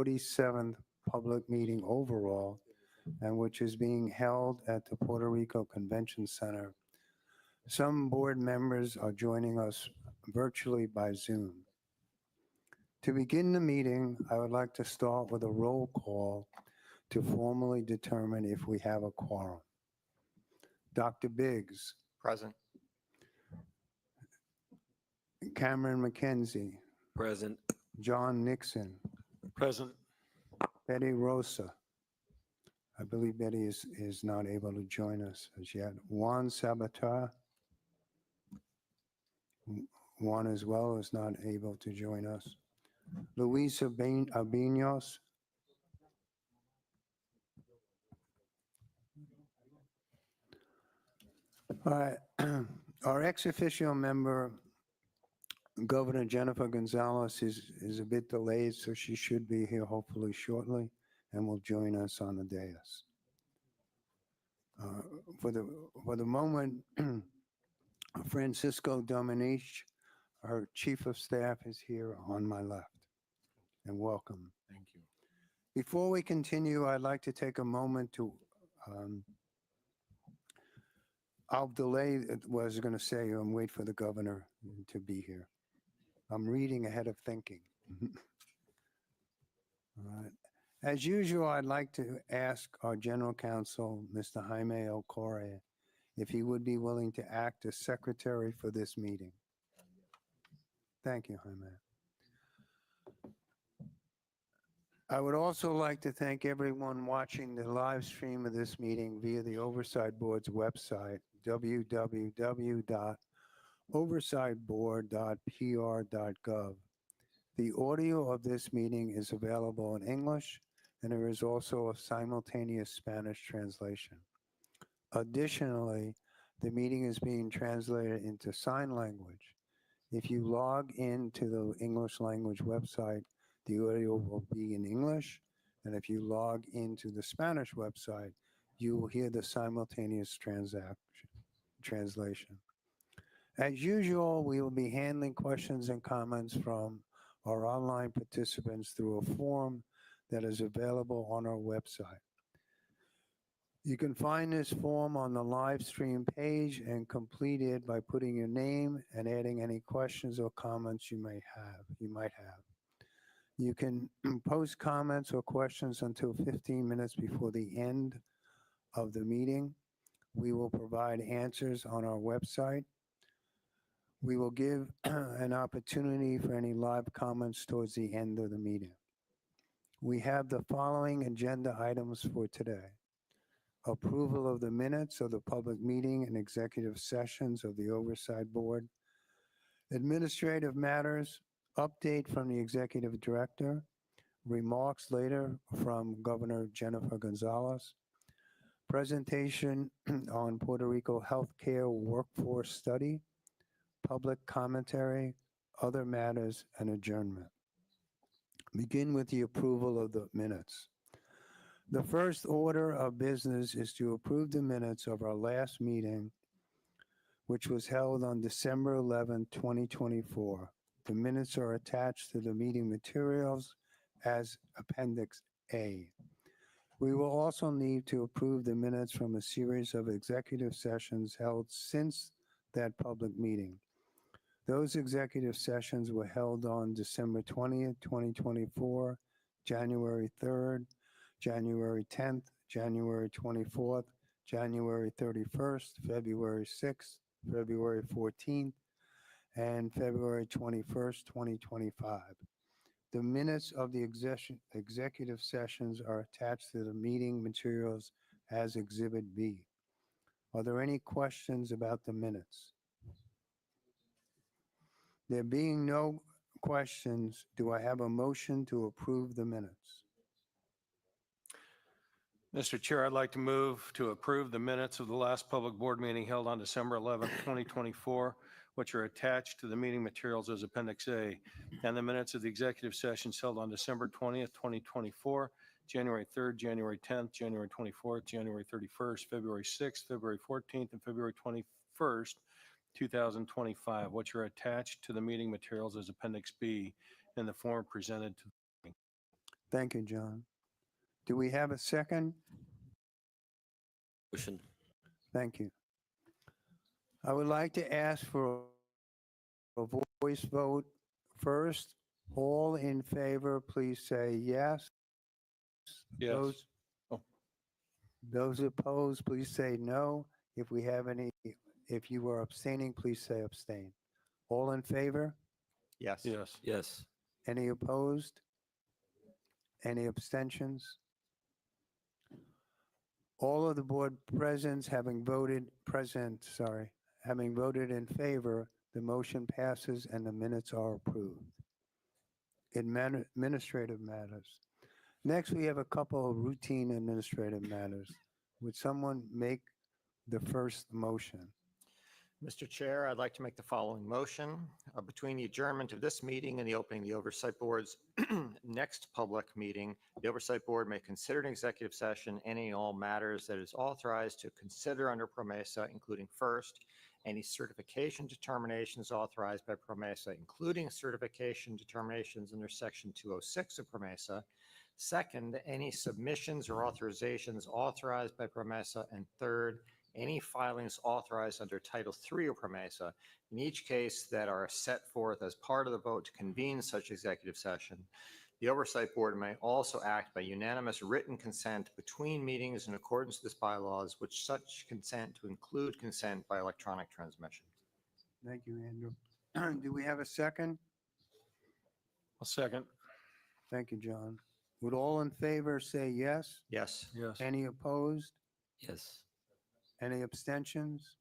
47th public meeting overall, and which is being held at the Puerto Rico Convention Center. Some board members are joining us virtually by Zoom. To begin the meeting, I would like to start with a roll call to formally determine if we have a quorum. Dr. Biggs, Present. Cameron McKenzie, Present. John Nixon, Present. Betty Rosa. I believe Betty is not able to join us as yet. Juan Sabater. Juan as well is not able to join us. Luis Abinos. All right. Our ex officio member, Governor Jenniffer González, is a bit delayed, so she should be here hopefully shortly and will join us on the dais. For the moment, Francisco Dominique, our chief of staff, is here on my left. And welcome. Thank you. Before we continue, I'd like to take a moment to, I'll delay what I was going to say and wait for the governor to be here. I'm reading ahead of thinking. All right. As usual, I'd like to ask our general counsel, Mr. Jaime Ocore, if he would be willing to act as secretary for this meeting. Thank you, Jaime. I would also like to thank everyone watching the live stream of this meeting via the Oversight Board's website, www.oversightboard.pr.gov. The audio of this meeting is available in English, and there is also a simultaneous Spanish translation. Additionally, the meeting is being translated into sign language. If you log into the English language website, the audio will be in English, and if you log into the Spanish website, you will hear the simultaneous translation. As usual, we will be handling questions and comments from our online participants through a form that is available on our website. You can find this form on the live stream page and complete it by putting your name and adding any questions or comments you might have. You can post comments or questions until 15 minutes before the end of the meeting. We will provide answers on our website. We will give an opportunity for any live comments towards the end of the meeting. We have the following agenda items for today. Approval of the minutes of the public meeting and executive sessions of the Oversight Board. Administrative matters, update from the executive director, remarks later from Governor Jenniffer González, presentation on Puerto Rico healthcare workforce study, public commentary, other matters, and adjournment. Begin with the approval of the minutes. The first order of business is to approve the minutes of our last meeting, which was held on December 11, 2024. The minutes are attached to the meeting materials as Appendix A. We will also need to approve the minutes from a series of executive sessions held since that public meeting. Those executive sessions were held on December 20th, 2024, January 3rd, January 10th, January 24th, January 31st, February 6th, February 14th, and February 21st, 2025. The minutes of the executive sessions are attached to the meeting materials as Exhibit B. Are there any questions about the minutes? There being no questions, do I have a motion to approve the minutes? Mr. Chair, I'd like to move to approve the minutes of the last public board meeting held on December 11th, 2024, which are attached to the meeting materials as Appendix A, and the minutes of the executive sessions held on December 20th, 2024, January 3rd, January 10th, January 24th, January 31st, February 6th, February 14th, and February 21st, 2025, which are attached to the meeting materials as Appendix B in the form presented to the meeting. Thank you, John. Do we have a second? Motion. Thank you. I would like to ask for a voice vote first. All in favor, please say yes. Yes. Those- Oh. Those opposed, please say no. If you are abstaining, please say abstain. All in favor? Yes. Yes. Yes. Any opposed? Any abstentions? All of the board having voted in favor, the motion passes and the minutes are approved. Administrative matters. Next, we have a couple of routine administrative matters. Would someone make the first motion? Mr. Chair, I'd like to make the following motion. Between the adjournment of this meeting and the opening of the Oversight Board's next public meeting, the Oversight Board may consider an executive session any and all matters that is authorized to consider under PROMESA, including first, any certification determinations authorized by PROMESA, including certification determinations under Section 206 of PROMESA. Second, any submissions or authorizations authorized by PROMESA. And third, any filings authorized under Title III of PROMESA, in each case that are set forth as part of the vote to convene such executive session. The Oversight Board may also act by unanimous written consent between meetings in accordance with this bylaws, which such consent to include consent by electronic transmission. Thank you, Andrew. Do we have a second? A second. Thank you, John. Would all in favor say yes? Yes. Yes. Any opposed? Yes. Any abstentions?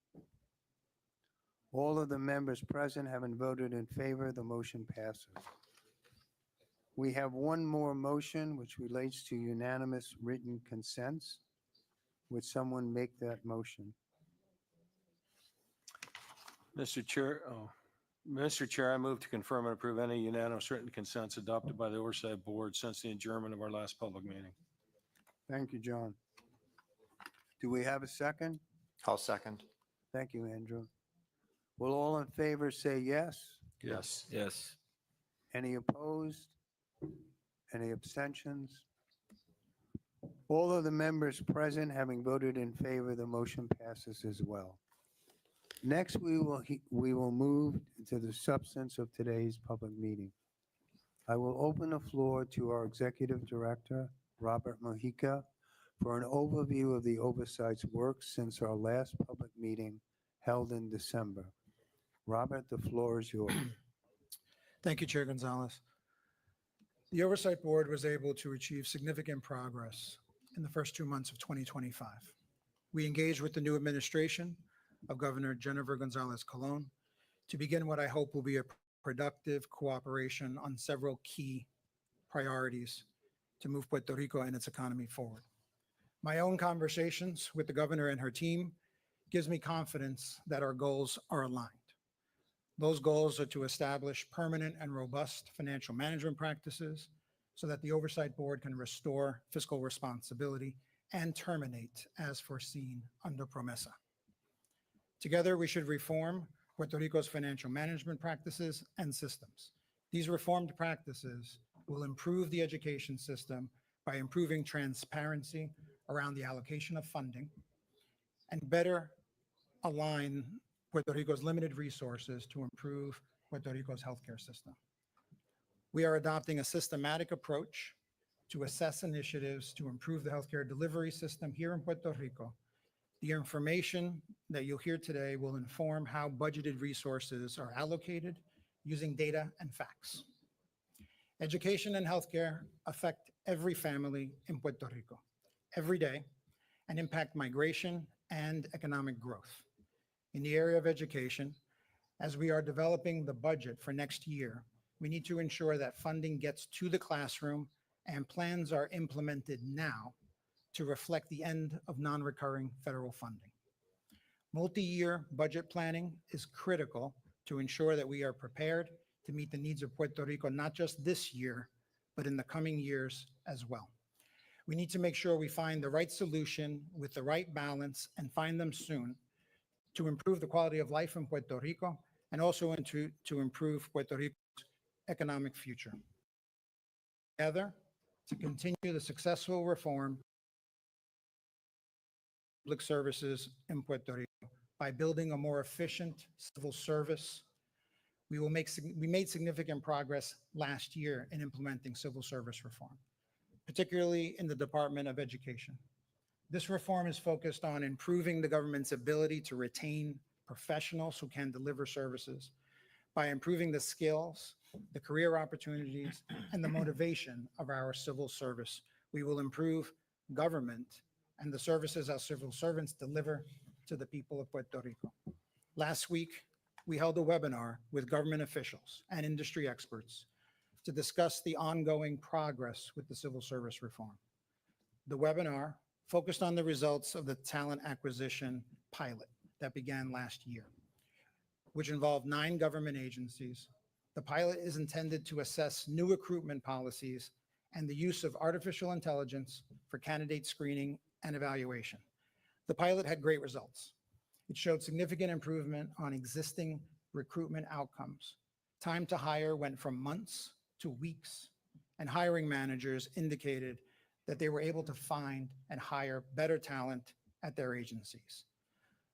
All of the members present having voted in favor, the motion passes. We have one more motion which relates to unanimous written consents. Would someone make that motion? Mr. Chair, I move to confirm and approve any unanimous written consents adopted by the Oversight Board since the adjournment of our last public meeting. Thank you, John. Do we have a second? I'll second. Thank you, Andrew. Will all in favor say yes? Yes. Yes. Any opposed? Any abstentions? All of the members present having voted in favor, the motion passes as well. Next, we will move to the substance of today's public meeting. I will open the floor to our Executive Director, Robert Mojica, for an overview of the Oversight's work since our last public meeting held in December. Robert, the floor is yours. Thank you, Chair Gonzalez. The Oversight Board was able to achieve significant progress in the first 2 months of 2025. We engaged with the new administration of Governor Jenniffer González Coln to begin what I hope will be a productive cooperation on several key priorities to move Puerto Rico and its economy forward. My own conversations with the governor and her team gives me confidence that our goals are aligned. Those goals are to establish permanent and robust financial management practices so that the Oversight Board can restore fiscal responsibility and terminate as foreseen under PROMESA. Together, we should reform Puerto Rico's financial management practices and systems. These reformed practices will improve the education system by improving transparency around the allocation of funding and better align Puerto Rico's limited resources to improve Puerto Rico's healthcare system. We are adopting a systematic approach to assess initiatives to improve the healthcare delivery system here in Puerto Rico. The information that you'll hear today will inform how budgeted resources are allocated using data and facts. Education and healthcare affect every family in Puerto Rico every day and impact migration and economic growth. In the area of education, as we are developing the budget for next year, we need to ensure that funding gets to the classroom and plans are implemented now to reflect the end of non-recurring federal funding. Multi-year budget planning is critical to ensure that we are prepared to meet the needs of Puerto Rico, not just this year, but in the coming years as well. We need to make sure we find the right solution with the right balance and find them soon to improve the quality of life in Puerto Rico and also to improve Puerto Rico's economic future. Together, to continue the successful reform of public services in Puerto Rico by building a more efficient civil service. We made significant progress last year in implementing civil service reform, particularly in the Department of Education. This reform is focused on improving the government's ability to retain professionals who can deliver services by improving the skills, the career opportunities, and the motivation of our civil service. We will improve government and the services our civil servants deliver to the people of Puerto Rico. Last week, we held a webinar with government officials and industry experts to discuss the ongoing progress with the civil service reform. The webinar focused on the results of the talent acquisition pilot that began last year, which involved 9 government agencies. The pilot is intended to assess new recruitment policies and the use of artificial intelligence for candidate screening and evaluation. The pilot had great results. It showed significant improvement on existing recruitment outcomes. Time to hire went from months to weeks, and hiring managers indicated that they were able to find and hire better talent at their agencies.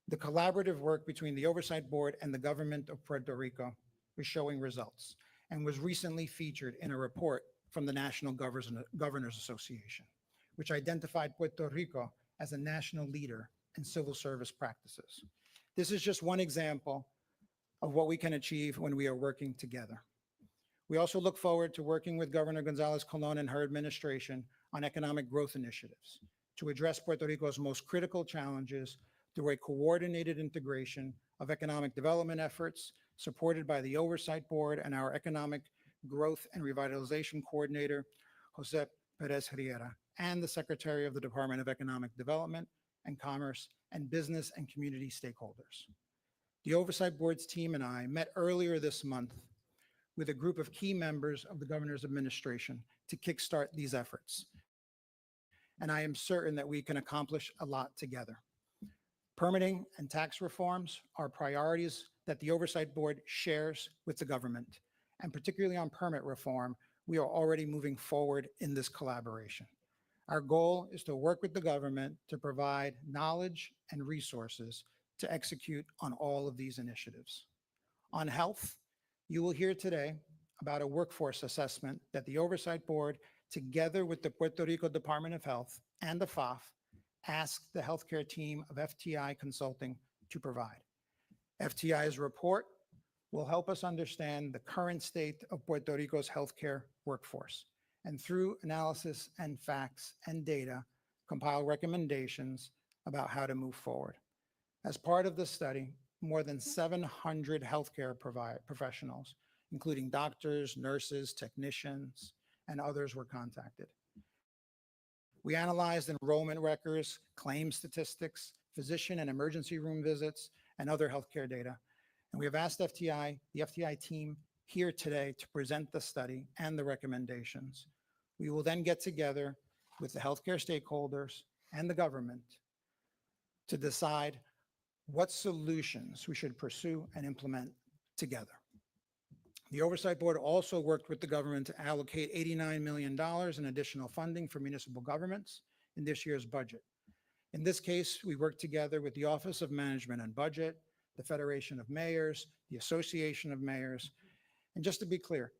The collaborative work between the Oversight Board and the government of Puerto Rico is showing results and was recently featured in a report from the National Governors Association, which identified Puerto Rico as a national leader in civil service practices. This is just one example of what we can achieve when we are working together. We also look forward to working with Governor González Coln and her administration on economic growth initiatives to address Puerto Rico's most critical challenges through a coordinated integration of economic development efforts supported by the Oversight Board and our Economic Growth and Revitalization Coordinator, Jose Perez Riera, and the Secretary of the Department of Economic Development and Commerce and business and community stakeholders. The Oversight Board's team and I met earlier this month with a group of key members of the governor's administration to kickstart these efforts. And I am certain that we can accomplish a lot together. Permitting and tax reforms are priorities that the Oversight Board shares with the government, and particularly on permit reform, we are already moving forward in this collaboration. Our goal is to work with the government to provide knowledge and resources to execute on all of these initiatives. On health, you will hear today about a workforce assessment that the Oversight Board, together with the Puerto Rico Department of Health and the FAF, asked the healthcare team of FTI Consulting to provide. FTI's report will help us understand the current state of Puerto Rico's healthcare workforce, and through analysis and facts and data, compile recommendations about how to move forward. As part of the study, more than 700 healthcare professionals, including doctors, nurses, technicians, and others were contacted. We analyzed enrollment records, claim statistics, physician and emergency room visits, and other healthcare data. And we have asked the FTI team here today to present the study and the recommendations. We will then get together with the healthcare stakeholders and the government to decide what solutions we should pursue and implement together. The Oversight Board also worked with the government to allocate $89 million in additional funding for municipal governments in this year's budget. In this case, we worked together with the Office of Management and Budget, the Federation of Mayors, the Association of Mayors. And just to be clear,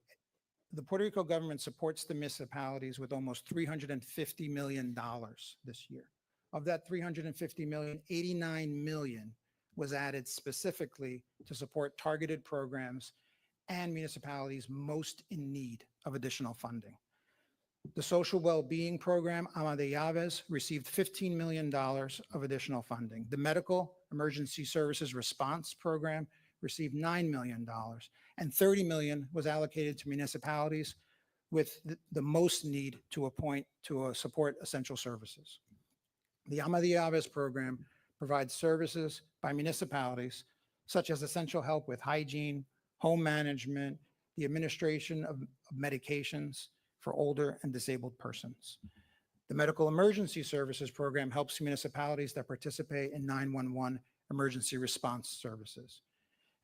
the Puerto Rico government supports the municipalities with almost $350 million this year. Of that $350 million, $89 million was added specifically to support targeted programs and municipalities most in need of additional funding. The social well-being program, Ama de Llaves, received $15 million of additional funding. The medical emergency services response program received $9 million, and $30 million was allocated to municipalities with the most need to support essential services. The Ama de Llaves program provides services by municipalities such as essential help with hygiene, home management, the administration of medications for older and disabled persons. The Medical Emergency Services Program helps municipalities that participate in 911 emergency response services.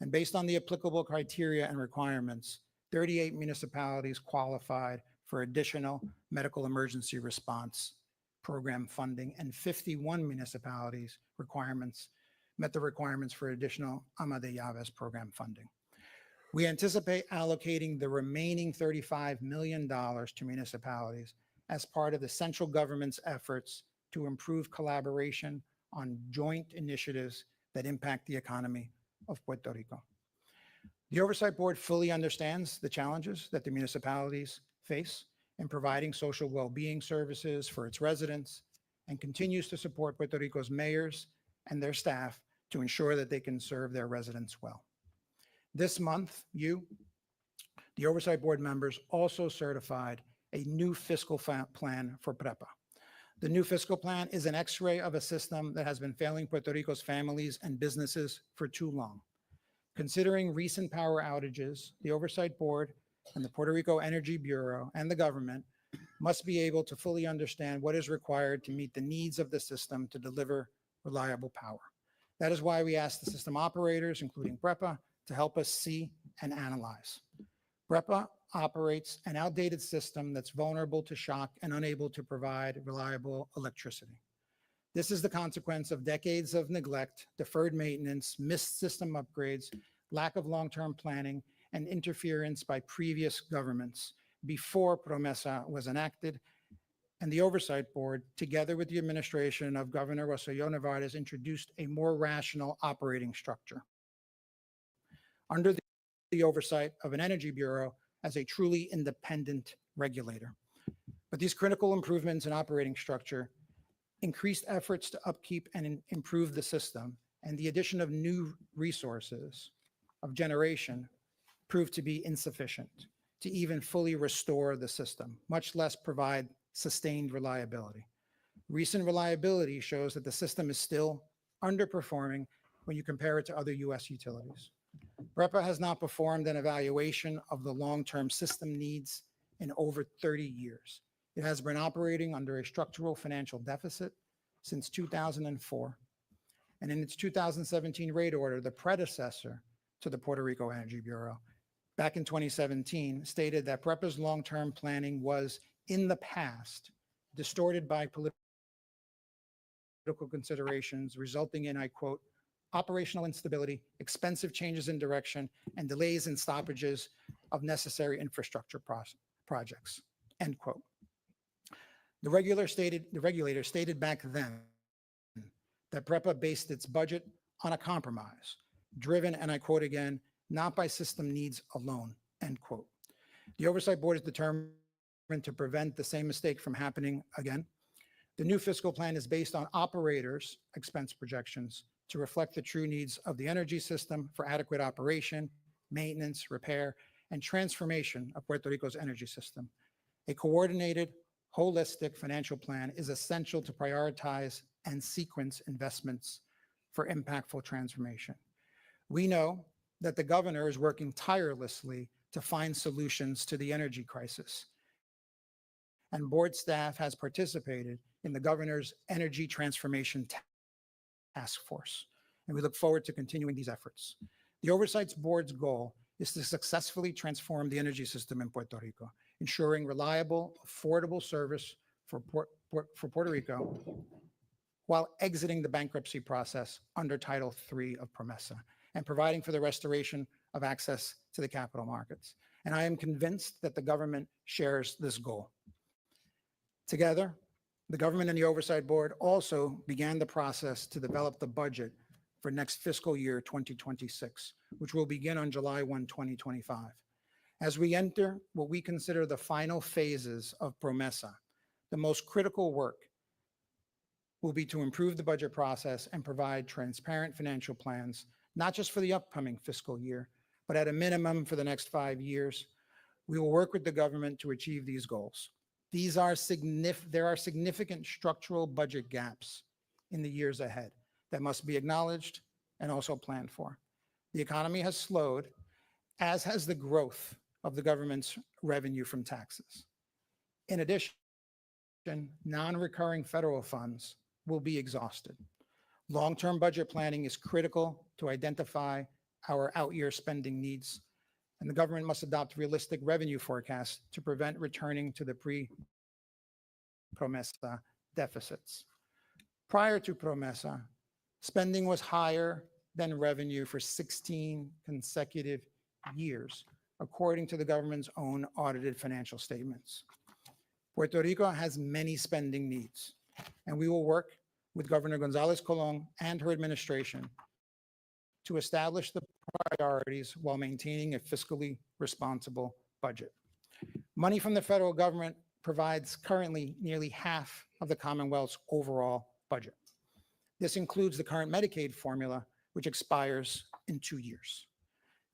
And based on the applicable criteria and requirements, 38 municipalities qualified for additional medical emergency response program funding, and 51 municipalities met the requirements for additional Ama de Llaves program funding. We anticipate allocating the remaining $35 million to municipalities as part of the central government's efforts to improve collaboration on joint initiatives that impact the economy of Puerto Rico. The Oversight Board fully understands the challenges that the municipalities face in providing social well-being services for its residents and continues to support Puerto Rico's mayors and their staff to ensure that they can serve their residents well. This month, the Oversight Board members, also certified a new fiscal plan for PREPA. The new fiscal plan is an X-ray of a system that has been failing Puerto Rico's families and businesses for too long. Considering recent power outages, the Oversight Board and the Puerto Rico Energy Bureau and the government must be able to fully understand what is required to meet the needs of the system to deliver reliable power. That is why we ask the system operators, including PREPA, to help us see and analyze. PREPA operates an outdated system that's vulnerable to shock and unable to provide reliable electricity. This is the consequence of decades of neglect, deferred maintenance, missed system upgrades, lack of long-term planning, and interference by previous governments before PROMESA was enacted. And the Oversight Board, together with the administration of Governor Rosselló Nevares, introduced a more rational operating structure under the oversight of an Energy Bureau as a truly independent regulator. But these critical improvements in operating structure, increased efforts to upkeep and improve the system, and the addition of new resources of generation proved to be insufficient to even fully restore the system, much less provide sustained reliability. Recent reliability shows that the system is still underperforming when you compare it to other U.S. utilities. PREPA has not performed an evaluation of the long-term system needs in over 30 years. It has been operating under a structural financial deficit since 2004. And in its 2017 rate order, the predecessor to the Puerto Rico Energy Bureau, back in 2017, stated that PREPA's long-term planning was, in the past, distorted by political considerations, resulting in, I quote, operational instability, expensive changes in direction, and delays and stoppages of necessary infrastructure projects, end quote. The regulator stated back then that PREPA based its budget on a compromise, driven, and I quote again, not by system needs alone, end quote. The Oversight Board is determined to prevent the same mistake from happening again. The new fiscal plan is based on operators' expense projections to reflect the true needs of the energy system for adequate operation, maintenance, repair, and transformation of Puerto Rico's energy system. A coordinated, holistic financial plan is essential to prioritize and sequence investments for impactful transformation. We know that the governor is working tirelessly to find solutions to the energy crisis, and board staff has participated in the governor's energy transformation task force, and we look forward to continuing these efforts. The Oversight Board's goal is to successfully transform the energy system in Puerto Rico, ensuring reliable, affordable service for Puerto Rico while exiting the bankruptcy process under Title III of PROMESA and providing for the restoration of access to the capital markets. And I am convinced that the government shares this goal. Together, the government and the Oversight Board also began the process to develop the budget for next fiscal year 2026, which will begin on July 1, 2025. As we enter what we consider the final phases of PROMESA, the most critical work will be to improve the budget process and provide transparent financial plans, not just for the upcoming fiscal year, but at a minimum for the next 5 years. We will work with the government to achieve these goals. There are significant structural budget gaps in the years ahead that must be acknowledged and also planned for. The economy has slowed, as has the growth of the government's revenue from taxes. In addition, non-recurring federal funds will be exhausted. Long-term budget planning is critical to identify our out-year spending needs, and the government must adopt realistic revenue forecasts to prevent returning to the pre-Promesa deficits. Prior to Promesa, spending was higher than revenue for 16 consecutive years, according to the government's own audited financial statements. Puerto Rico has many spending needs, and we will work with Governor González Coln and her administration to establish the priorities while maintaining a fiscally responsible budget. Money from the federal government provides currently nearly half of the Commonwealth's overall budget. This includes the current Medicaid formula, which expires in 2 years.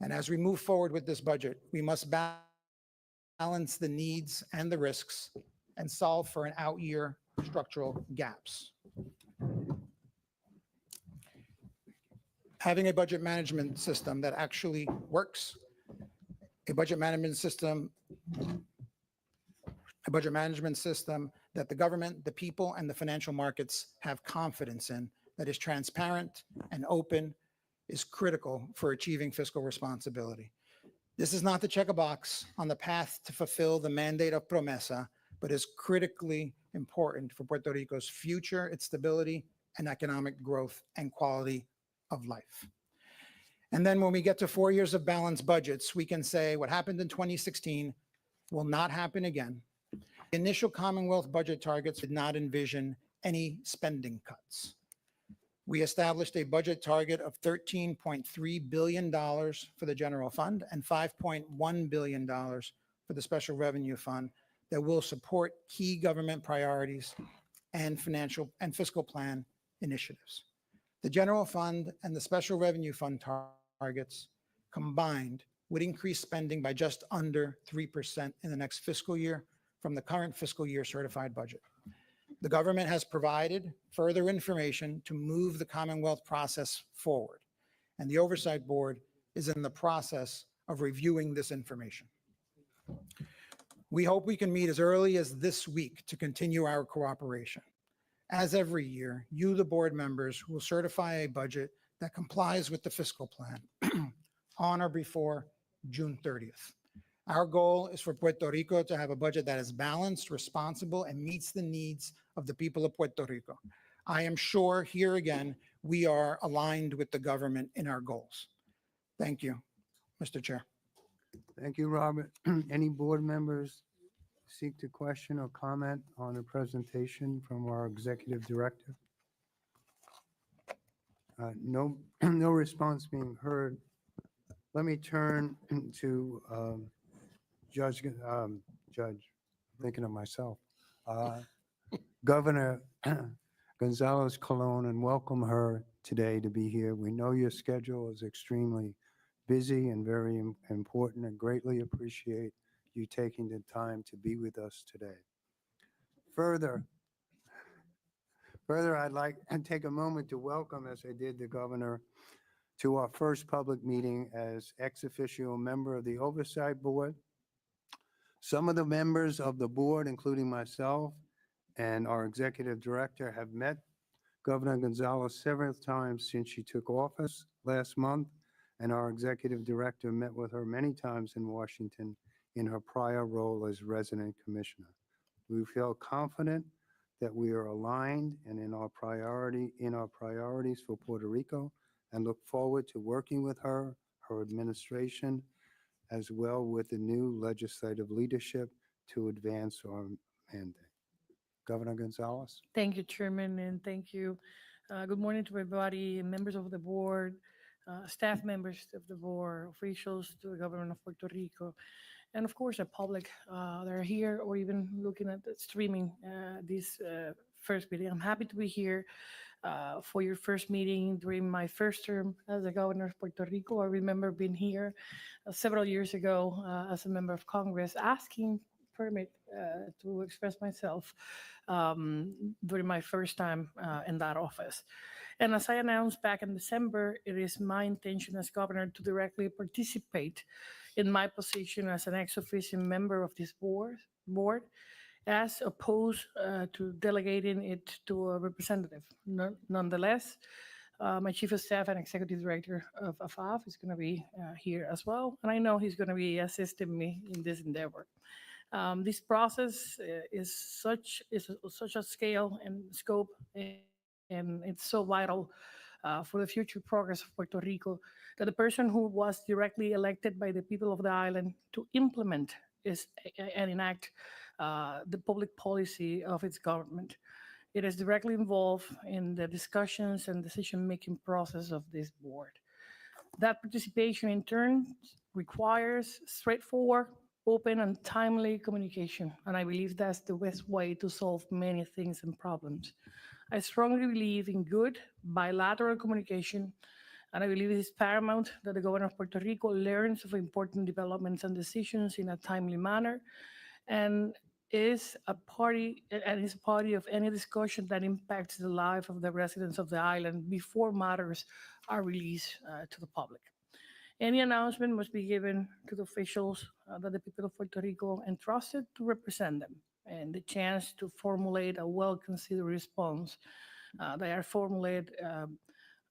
And as we move forward with this budget, we must balance the needs and the risks and solve for an out-year structural gaps. Having a budget management system that actually works, a budget management system that the government, the people, and the financial markets have confidence in, that is transparent and open, is critical for achieving fiscal responsibility. This is not to check a box on the path to fulfill the mandate of Promesa, but is critically important for Puerto Rico's future, its stability, and economic growth and quality of life. And then when we get to 4 years of balanced budgets, we can say what happened in 2016 will not happen again. Initial Commonwealth budget targets did not envision any spending cuts. We established a budget target of $13.3 billion for the general fund and $5.1 billion for the special revenue fund that will support key government priorities and financial and fiscal plan initiatives. The general fund and the special revenue fund targets combined would increase spending by just under 3% in the next fiscal year from the current fiscal year certified budget. The government has provided further information to move the Commonwealth process forward, and the Oversight Board is in the process of reviewing this information. We hope we can meet as early as this week to continue our cooperation. As every year, you, the board members, will certify a budget that complies with the fiscal plan on or before June 30th. Our goal is for Puerto Rico to have a budget that is balanced, responsible, and meets the needs of the people of Puerto Rico. I am sure here again, we are aligned with the government in our goals. Thank you, Mr. Chair. Thank you, Robert. Any board members seek to question or comment on the presentation from our executive director? No response being heard. Let me turn to Judge, thinking of myself, Governor González Coln, and welcome her today to be here. We know your schedule is extremely busy and very important, and greatly appreciate you taking the time to be with us today. Further, I'd like to take a moment to welcome, as I did the governor, to our first public meeting as ex officio member of the Oversight Board. Some of the members of the board, including myself and our executive director, have met Governor González several times since she took office last month, and our executive director met with her many times in Washington in her prior role as resident commissioner. We feel confident that we are aligned and in our priorities for Puerto Rico, and look forward to working with her administration, as well with the new legislative leadership to advance our mandate. Governor González. Thank you, Chairman, and thank you. Good morning to everybody, members of the board, staff members of the board, officials to the government of Puerto Rico, and of course, the public that are here or even looking at the streaming this first meeting. I'm happy to be here for your first meeting during my first term as the governor of Puerto Rico. I remember being here several years ago as a member of Congress asking permit to express myself during my first time in that office. And as I announced back in December, it is my intention as governor to directly participate in my position as an ex officio member of this board, as opposed to delegating it to a representative. Nonetheless, My chief of staff and executive director of AFAF is going to be here as well, and I know he's going to be assisting me in this endeavor. This process is such a scale and scope, and it's so vital for the future progress of Puerto Rico that the person who was directly elected by the people of the island to implement and enact the public policy of its government. It is directly involved in the discussions and decision-making process of this board. That participation in turn requires straightforward, open, and timely communication, and I believe that's the best way to solve many things and problems. I strongly believe in good bilateral communication, and I believe it is paramount that the governor of Puerto Rico learns of important developments and decisions in a timely manner, and is a party of any discussion that impacts the life of the residents of the island before matters are released to the public. Any announcement must be given to the officials that the people of Puerto Rico entrusted to represent them, and the chance to formulate a well-considered response. They are formulated,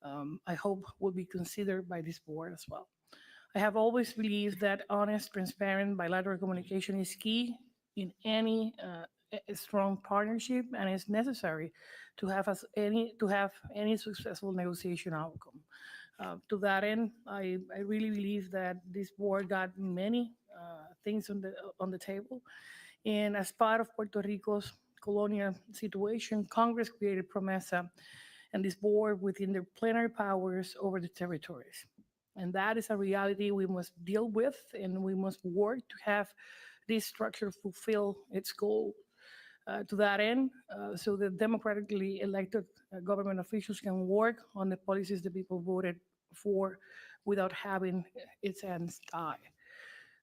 I hope, will be considered by this board as well. I have always believed that honest, transparent, bilateral communication is key in any strong partnership, and is necessary to have any successful negotiation outcome. To that end, I really believe that this board got many things on the table, and as part of Puerto Rico's colonial situation, Congress created PROMESA and this board within their plenary powers over the territories. And that is a reality we must deal with, and we must work to have this structure fulfill its goal. To that end, so the democratically elected government officials can work on the policies the people voted for without having its hands tied.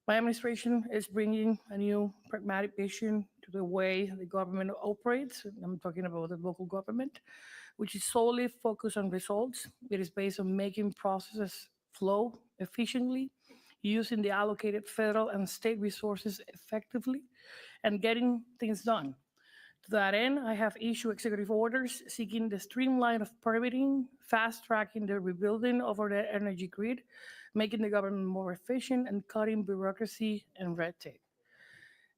My administration is bringing a new pragmatic vision to the way the government operates. I'm talking about the local government, which is solely focused on results. It is based on making processes flow efficiently, using the allocated federal and state resources effectively, and getting things done. To that end, I have issued executive orders seeking the streamline of permitting, fast-tracking the rebuilding of our energy grid, making the government more efficient, and cutting bureaucracy and red tape.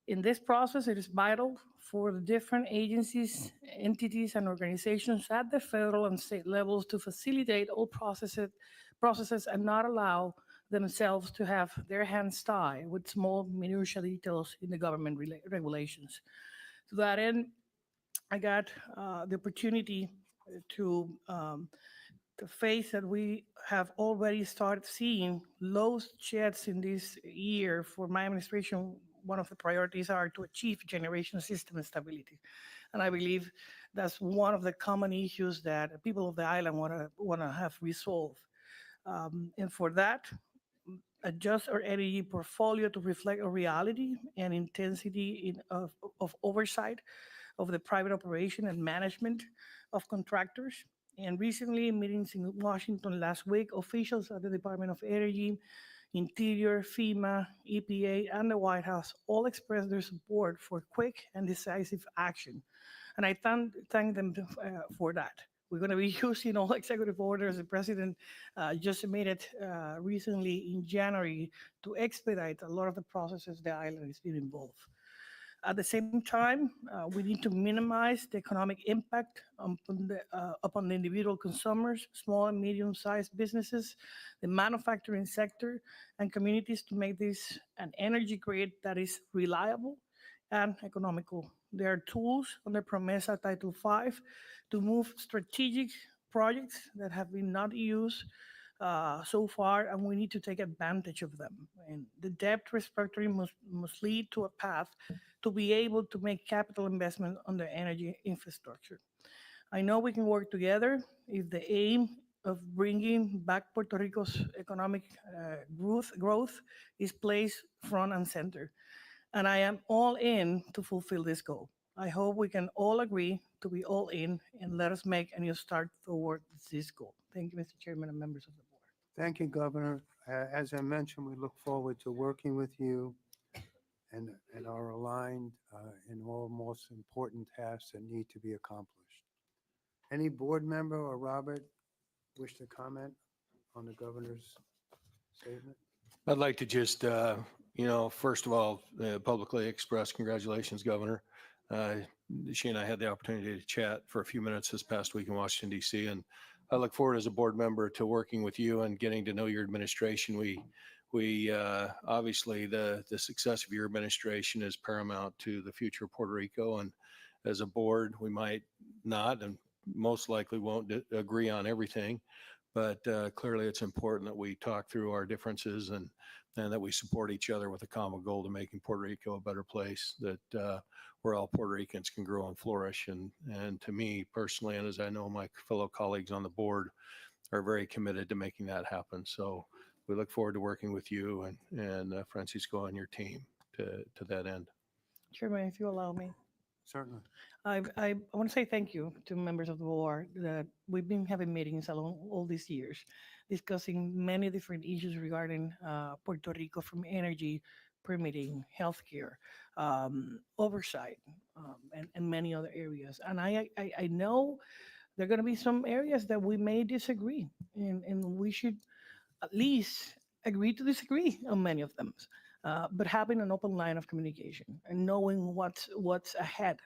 In this process, it is vital for the different agencies, entities, and organizations at the federal and state levels to facilitate all processes and not allow themselves to have their hands tied with small minutiae details in the government regulations. To that end, I got the opportunity to face that we have already started seeing low sheds in this year. For my administration, one of the priorities are to achieve generation system stability. And I believe that's one of the common issues that people of the island want to have resolved. And for that, adjust our energy portfolio to reflect a reality and intensity of oversight of the private operation and management of contractors. And recently, in meetings in Washington last week, officials at the Department of Energy, Interior, FEMA, EPA, and the White House all expressed their support for quick and decisive action. And I thank them for that. We're going to be using all executive orders the president just made it recently in January to expedite a lot of the processes the island has been involved. At the same time, we need to minimize the economic impact upon the individual consumers, small and medium-sized businesses, the manufacturing sector, and communities to make this an energy grid that is reliable and economical. There are tools under PROMESA Title V to move strategic projects that have been not used so far, and we need to take advantage of them. And the debt restructuring must lead to a path to be able to make capital investment on the energy infrastructure. I know we can work together if the aim of bringing back Puerto Rico's economic growth is placed front and center. And I am all in to fulfill this goal. I hope we can all agree to be all in and let us make a new start toward this goal. Thank you, Mr. Chairman and members of the board. Thank you, Governor. As I mentioned, we look forward to working with you and are aligned in all most important tasks that need to be accomplished. Any board member or Robert wish to comment on the governor's statement? I'd like to just, first of all, publicly express congratulations, Governor. She and I had the opportunity to chat for a few minutes this past week in Washington, D.C., and I look forward as a board member to working with you and getting to know your administration. We obviously, the success of your administration is paramount to the future of Puerto Rico, and as a board, we might not and most likely won't agree on everything, but clearly it's important that we talk through our differences and that we support each other with a common goal to making Puerto Rico a better place that where all Puerto Ricans can grow and flourish. And to me personally, and as I know my fellow colleagues on the board are very committed to making that happen. So we look forward to working with you and Francisco and your team to that end. Chairman, if you allow me. Certainly. I want to say thank you to members of the board that we've been having meetings along all these years, discussing many different issues regarding Puerto Rico, from energy, permitting, healthcare, oversight, and many other areas. And I know there are going to be some areas that we may disagree, and we should at least agree to disagree on many of them. But having an open line of communication and knowing what's ahead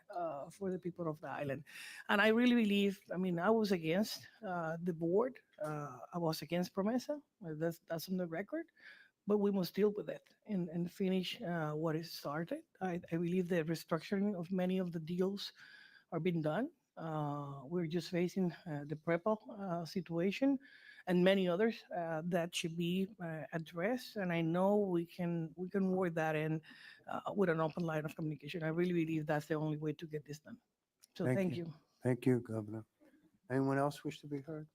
for the people of the island. And I really believe, I mean, I was against the board. I was against Promesa. That's on the record. But we must deal with it and finish what is started. I believe the restructuring of many of the deals are being done. We're just facing the PREPA situation and many others that should be addressed. And I know we can work that in with an open line of communication. I really believe that's the only way to get this done. So Thank thank you. you. Thank you, Governor. Anyone else wish to be heard?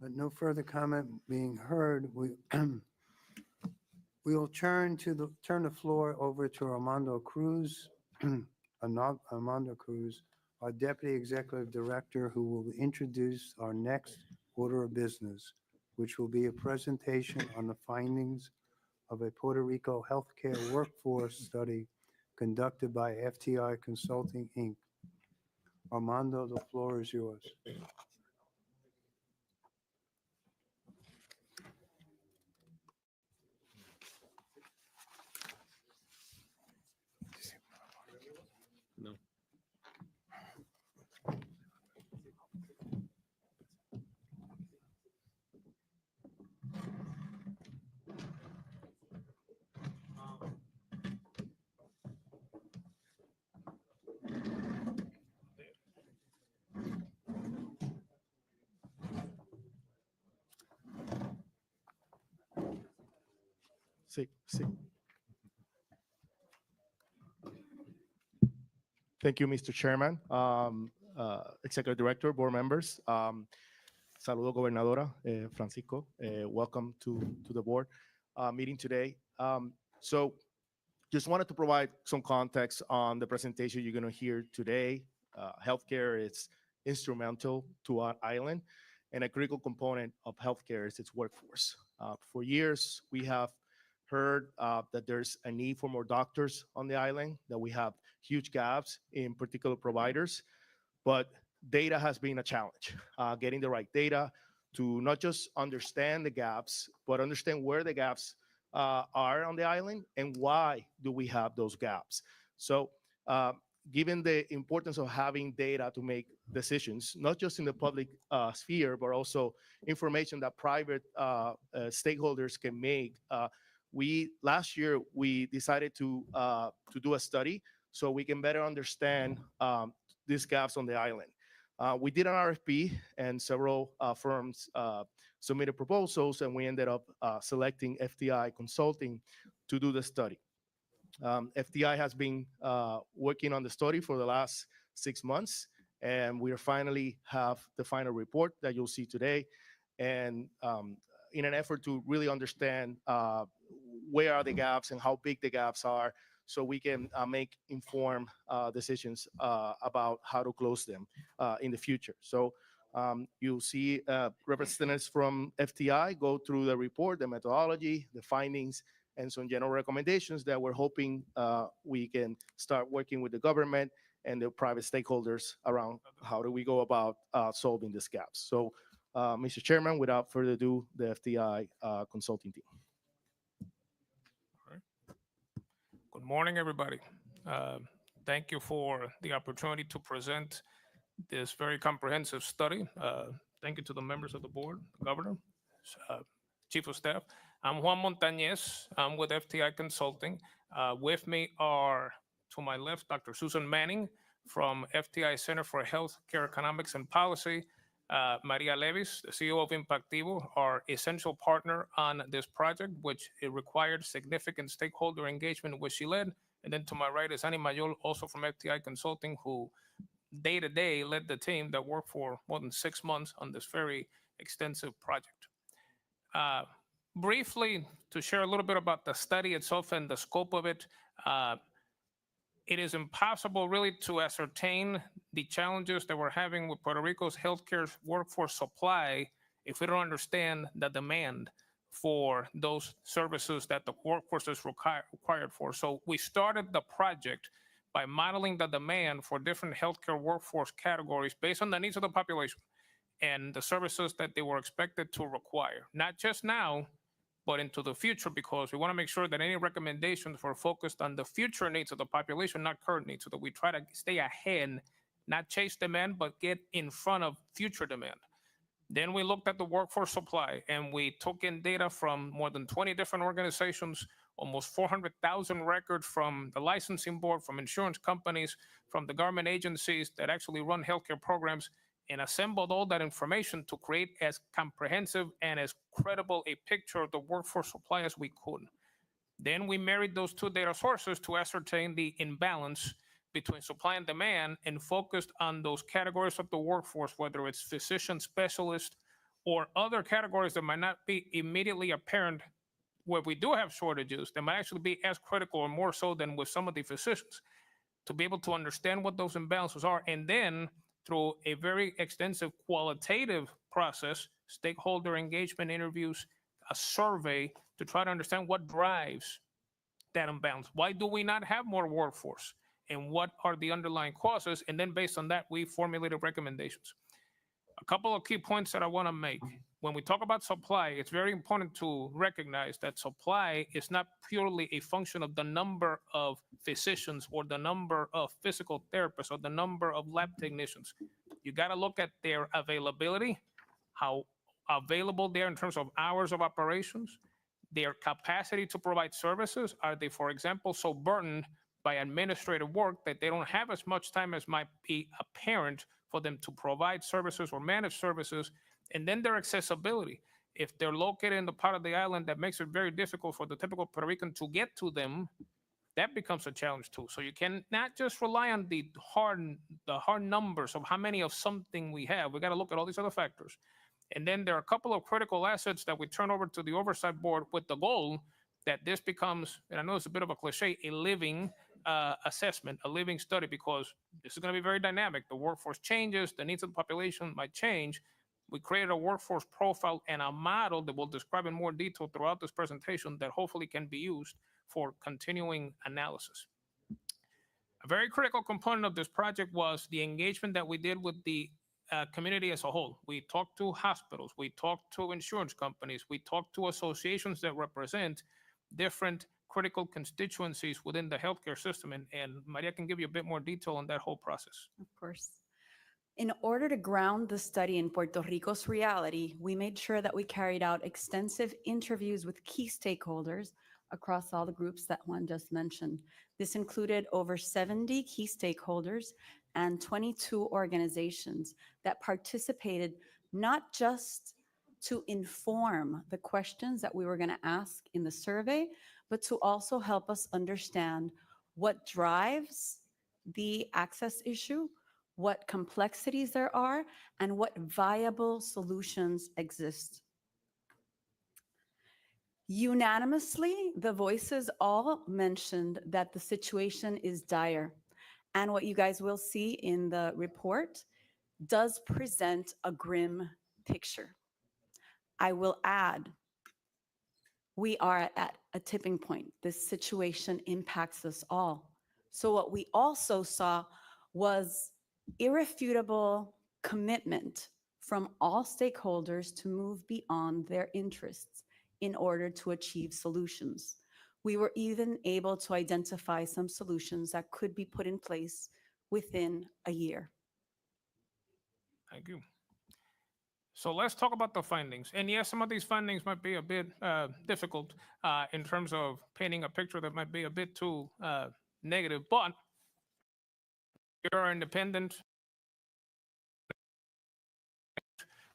But no further comment being heard, we will turn the floor over to Armando Cruz, Armando Cruz, our Deputy Executive Director, who will introduce our next order of business, which will be a presentation on the findings of a Puerto Rico healthcare workforce study conducted by FTI Consulting, Inc. Armando, the floor is yours. No. Sí, sí. Thank you, Mr. Chairman, Executive Director, board members. Saludo, Gobernadora, Francisco. Welcome to the board meeting today. So just wanted to provide some context on the presentation you're going to hear today. Healthcare is instrumental to our island, and a critical component of healthcare is its workforce. For years, we have heard that there's a need for more doctors on the island, that we have huge gaps in particular providers, but data has been a challenge. Getting the right data to not just understand the gaps, but understand where the gaps are on the island and why do we have those gaps. So given the importance of having data to make decisions, not just in the public sphere, but also information that private stakeholders can make, last year we decided to do a study so we can better understand these gaps on the island. We did an RFP and several firms submitted proposals, and we ended up selecting FTI Consulting to do the study. FTI has been working on the study for the last 6 months, and we finally have the final report that you'll see today. And in an effort to really understand where are the gaps and how big the gaps are, so we can make informed decisions about how to close them in the future. So you'll see representatives from FTI go through the report, the methodology, the findings, and some general recommendations that we're hoping we can start working with the government and the private stakeholders around how do we go about solving these gaps. So Mr. Chairman, without further ado, the FTI consulting team. Good morning, everybody. Thank you for the opportunity to present this very comprehensive study. Thank you to the members of the board, Governor, Chief of Staff. I'm Juan Montañez. I'm with FTI Consulting. With me are, to my left, Dr. Susan Manning from FTI Center for Healthcare Economics and Policy, Maria Levis, the CEO of Impactivo, our essential partner on this project, which it required significant stakeholder engagement, which she led. And then to my right is Annie Mayol, also from FTI Consulting, who day-to-day led the team that worked for more than 6 months on this very extensive project. Briefly, to share a little bit about the study itself and the scope of it, it is impossible really to ascertain the challenges that we're having with Puerto Rico's healthcare workforce supply if we don't understand the demand for those services that the workforce is required for. So we started the project by modeling the demand for different healthcare workforce categories based on the needs of the population and the services that they were expected to require, not just now, but into the future, because we want to make sure that any recommendations were focused on the future needs of the population, not current needs, so that we try to stay ahead, not chase demand, but get in front of future demand. Then we looked at the workforce supply, and we took in data from more than 20 different organizations, almost 400,000 records from the licensing board, from insurance companies, from the government agencies that actually run healthcare programs, and assembled all that information to create as comprehensive and as credible a picture of the workforce supply as we could. Then we married those two data sources to ascertain the imbalance between supply and demand and focused on those categories of the workforce, whether it's physician specialists or other categories that might not be immediately apparent where we do have shortages, that might actually be as critical or more so than with some of the physicians, to be able to understand what those imbalances are. And then through a very extensive qualitative process, stakeholder engagement interviews, a survey to try to understand what drives that imbalance. Why do we not have more workforce? And what are the underlying causes? And then based on that, we formulated recommendations. A couple of key points that I want to make. When we talk about supply, it's very important to recognize that supply is not purely a function of the number of physicians or the number of physical therapists or the number of lab technicians. You got to look at their availability, how available they are in terms of hours of operations, their capacity to provide services. Are they, for example, so burdened by administrative work that they don't have as much time as might be apparent for them to provide services or manage services? And then their accessibility. If they're located in the part of the island that makes it very difficult for the typical Puerto Rican to get to them, that becomes a challenge too. So you can not just rely on the hard numbers of how many of something we have. We got to look at all these other factors. And then there are a couple of critical assets that we turn over to the oversight board with the goal that this becomes, and I know it's a bit of a cliche, a living assessment, a living study, because this is going to be very dynamic. The workforce changes, the needs of the population might change. We created a workforce profile and a model that we'll describe in more detail throughout this presentation that hopefully can be used for continuing analysis. A very critical component of this project was the engagement that we did with the community as a whole. We talked to hospitals, we talked to insurance companies, we talked to associations that represent different critical constituencies within the healthcare system. And Maria can give you a bit more detail on that whole process. Of course. In order to ground the study in Puerto Rico's reality, we made sure that we carried out extensive interviews with key stakeholders across all the groups that Juan just mentioned. This included over 70 key stakeholders and 22 organizations that participated, not just to inform the questions that we were going to ask in the survey, but to also help us understand what drives the access issue, what complexities there are, and what viable solutions exist. Unanimously, the voices all mentioned that the situation is dire. And what you guys will see in the report does present a grim picture. I will add, we are at a tipping point. This situation impacts us all. So what we also saw was irrefutable commitment from all stakeholders to move beyond their interests in order to achieve solutions. We were even able to identify some solutions that could be put in place within a year. Thank you. So let's talk about the findings. And yes, some of these findings might be a bit difficult in terms of painting a picture that might be a bit too negative, but you're independent.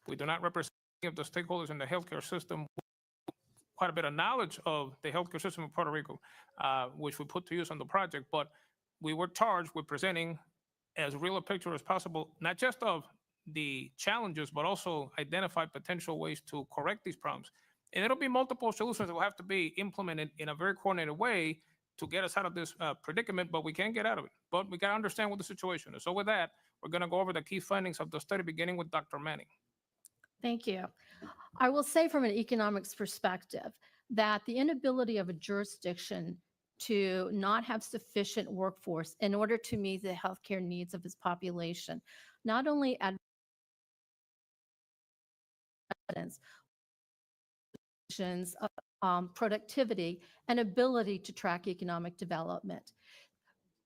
We do not represent any of the stakeholders in the healthcare system. Quite a bit of knowledge of the healthcare system in Puerto Rico, which we put to use on the project, but we were charged with presenting as real a picture as possible, not just of the challenges, but also identify potential ways to correct these problems. And it'll be multiple solutions that will have to be implemented in a very coordinated way to get us out of this predicament, but we can't get out of it. But we got to understand what the situation is. So with that, we're going to go over the key findings of the study, beginning with Dr. Manning. Thank you. I will say from an economics perspective that the inability of a jurisdiction to not have sufficient workforce in order to meet the healthcare needs of its population, not only at productivity and ability to track economic development.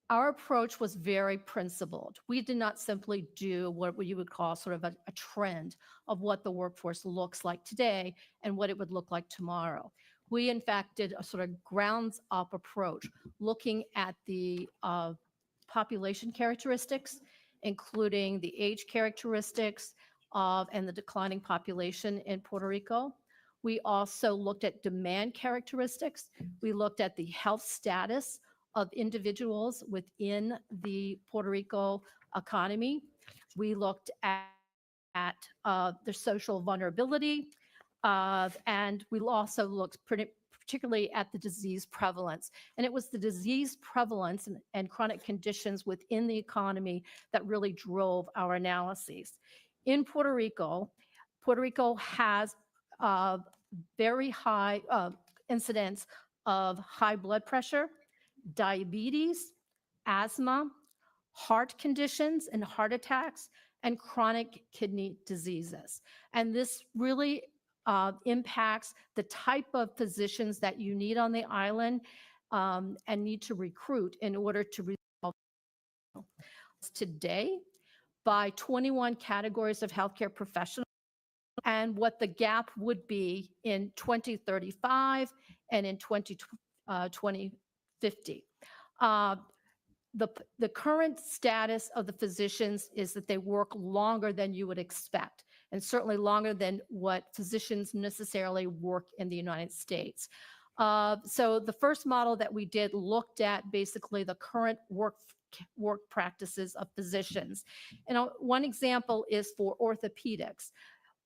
Our approach was very principled. We did not simply do what you would call sort of a trend of what the workforce looks like today and what it would look like tomorrow. We, in fact, did a sort of grounds-up approach, looking at the population characteristics, including the age characteristics and the declining population in Puerto Rico. We also looked at demand characteristics. We looked at the health status of individuals within the Puerto Rico economy. We looked at their social vulnerability, and we also looked particularly at the disease prevalence. And it was the disease prevalence and chronic conditions within the economy that really drove our analyses. In Puerto Rico has very high incidence of high blood pressure, diabetes, asthma, heart conditions and heart attacks, and chronic kidney diseases. And this really impacts the type of physicians that you need on the island and need to recruit in order to resolve today by 21 categories of healthcare professionals and what the gap would be in 2035 and in 2050. The current status of the physicians is that they work longer than you would expect, and certainly longer than what physicians necessarily work in the United States. So the first model that we did looked at basically the current work practices of physicians. And one example is for orthopedics.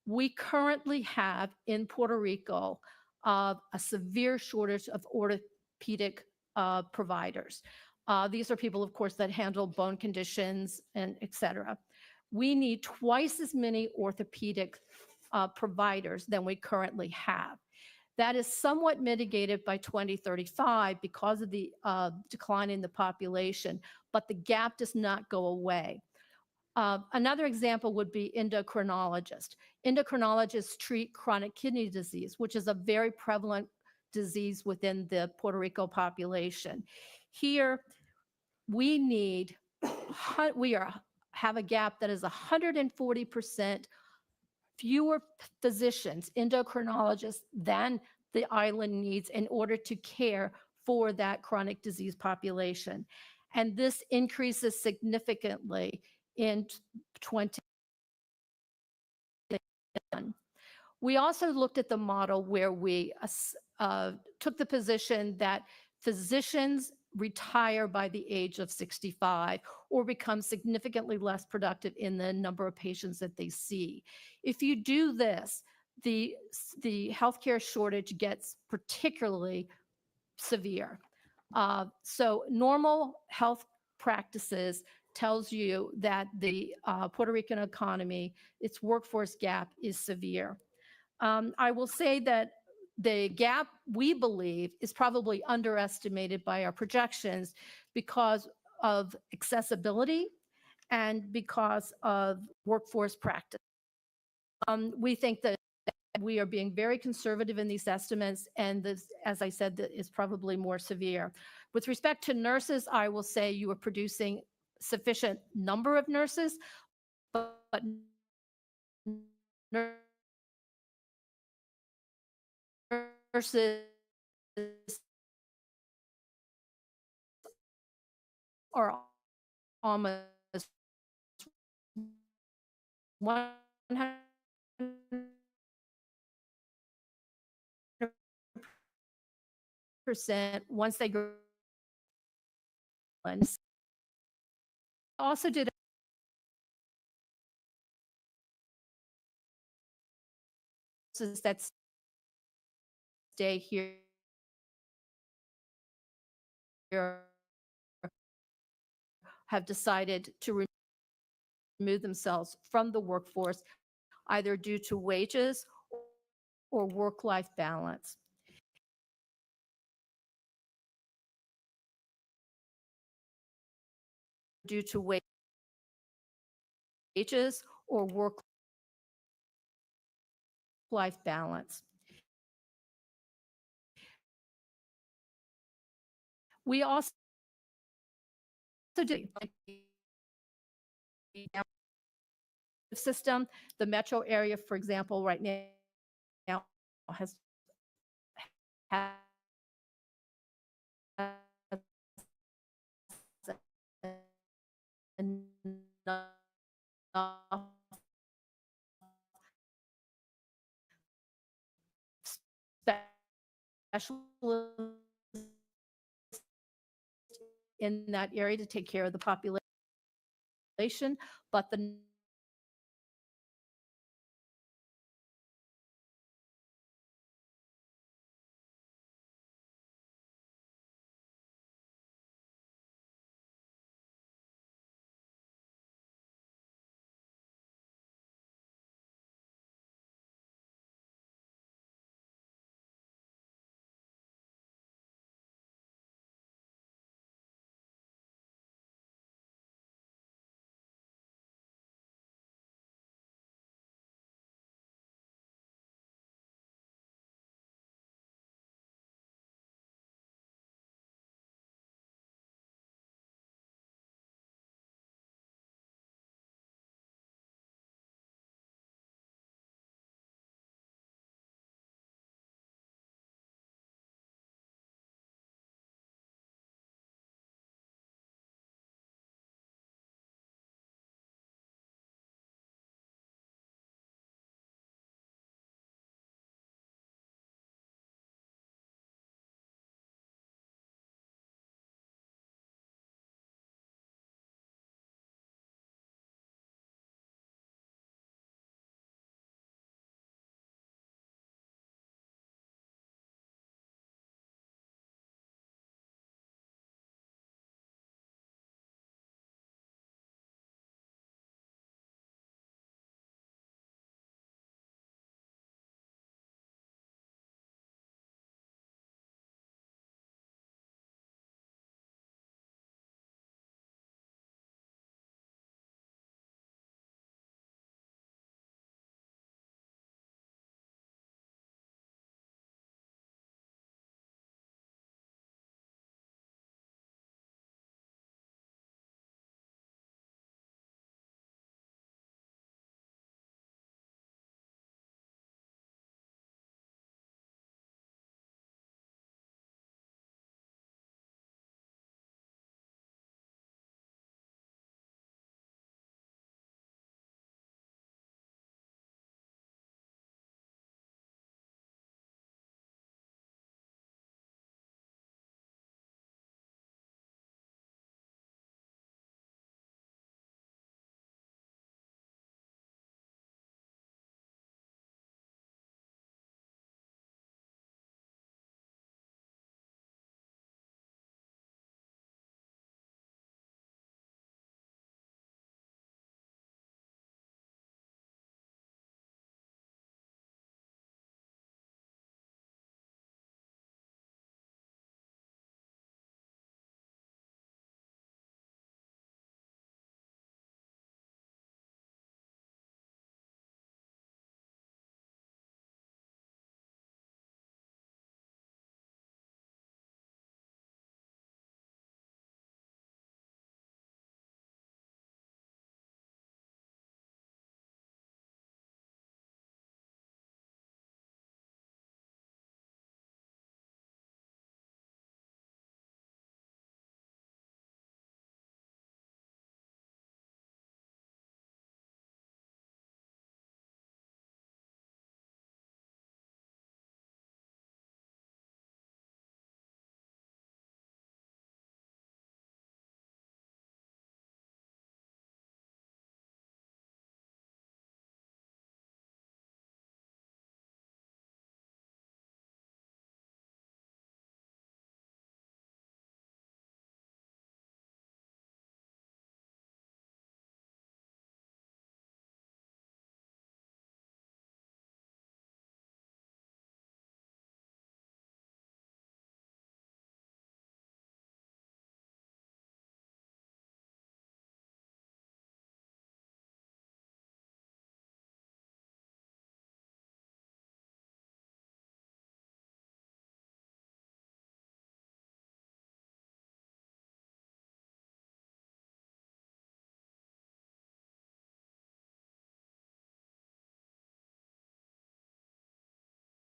We currently have in Puerto Rico a severe shortage of orthopedic providers. These are people, of course, that handle bone conditions and et cetera. We need twice as many orthopedic providers than we currently have. That is somewhat mitigated by 2035 because of the decline in the population, but the gap does not go away. Another example would be endocrinologists. Endocrinologists treat chronic kidney disease, which is a very prevalent disease within the Puerto Rico population. Here, we have a gap that is 140% fewer physicians, endocrinologists, than the island needs in order to care for that chronic disease population. And this increases significantly in 20. We also looked at the model where we took the position that physicians retire by the age of 65 or become significantly less productive in the number of patients that they see. If you do this, the healthcare shortage gets particularly severe. So normal health practices tells you that the Puerto Rican economy, its workforce gap is severe. I will say that the gap, we believe, is probably underestimated by our projections because of accessibility and because of workforce practice. We think that we are being very conservative in these estimates, and this, as I said, that is probably more severe. With respect to nurses, I will say you are producing sufficient number of nurses, but nurses are almost 100% once they go. Also did that stay here have decided to remove themselves from the workforce, either due to wages or work-life balance. Due to wages or work-life balance. We also did system, the metro area, for example, right now has enough specialists in that area to take care of the population, but the